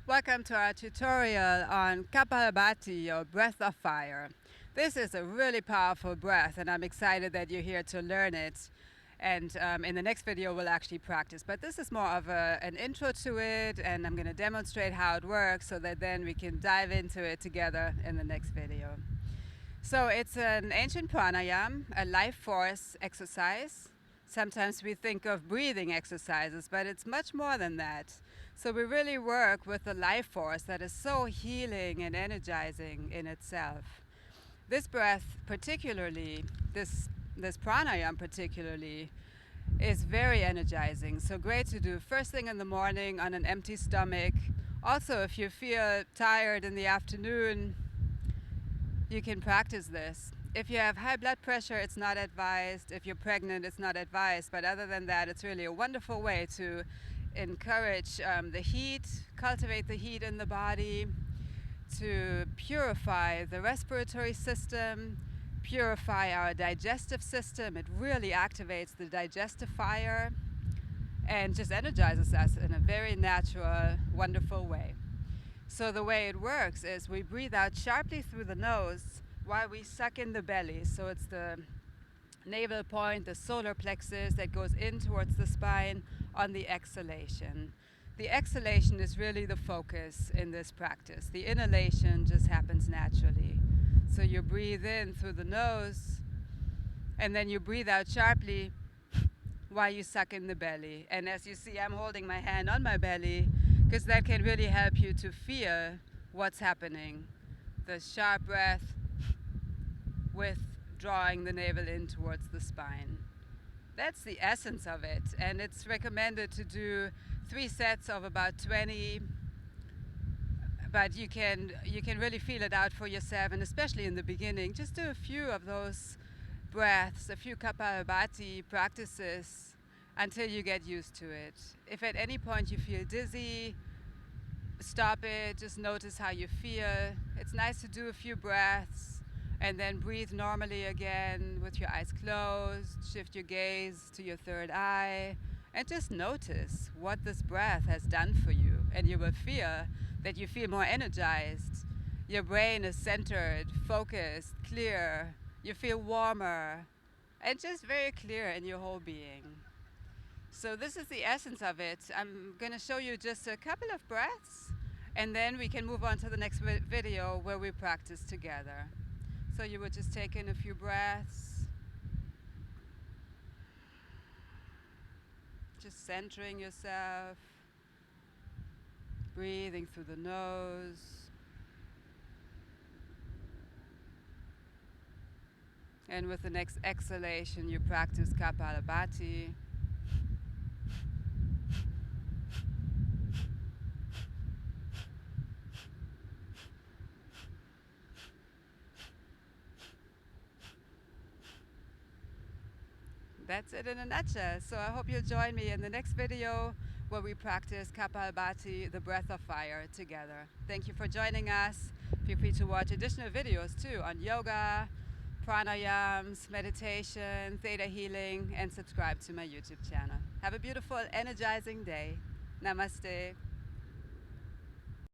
Welcome to our tutorial on Kapalbhati, or breath of fire. This is a really powerful breath, and I'm excited that you're here to learn it. And in the next video, we'll actually practice. But this is more of an intro to it, and I'm going to demonstrate how it works so that then we can dive into it together in the next video. So it's an ancient pranayama, a life force exercise. Sometimes we think of breathing exercises, but it's much more than that. So we really work with the life force that is so healing and energizing in itself. This breath particularly, this pranayama particularly, is very energizing. So great to do first thing in the morning on an empty stomach. Also, if you feel tired in the afternoon, you can practice this. If you have high blood pressure, it's not advised. If you're pregnant, it's not advised. But other than that, it's really a wonderful way to encourage the heat, cultivate the heat in the body, to purify the respiratory system, purify our digestive system. It really activates the digestive fire and just energizes us in a very natural, wonderful way. So the way it works is we breathe out sharply through the nose while we suck in the belly. So it's the navel point, the solar plexus that goes in towards the spine on the exhalation. The exhalation is really the focus in this practice. The inhalation just happens naturally. So you breathe in through the nose, and then you breathe out sharply while you suck in the belly. And as you see, I'm holding my hand on my belly because that can really help you to feel what's happening. The sharp breath with drawing the navel in towards the spine. That's the essence of it, and it's recommended to do 3 sets of about 20, but you can really feel it out for yourself, and especially in the beginning, just do a few of those breaths, a few Kapalbhati practices until you get used to it. If at any point you feel dizzy, stop it, just notice how you feel. It's nice to do a few breaths and then breathe normally again with your eyes closed. Shift your gaze to your third eye and just notice what this breath has done for you. And you will feel that you feel more energized. Your brain is centered, focused, clear. You feel warmer and just very clear in your whole being. So this is the essence of it. I'm going to show you just a couple of breaths, and then we can move on to the next video where we practice together. So you would just take in a few breaths, just centering yourself, breathing through the nose, and with the next exhalation you practice Kapalbhati. That's it in a nutshell. So I hope you'll join me in the next video where we practice Kapalbhati, the breath of fire, together. Thank you for joining us. Feel free to watch additional videos too on yoga, pranayams, meditation, theta healing, and subscribe to my YouTube channel. Have a beautiful, energizing day. Namaste.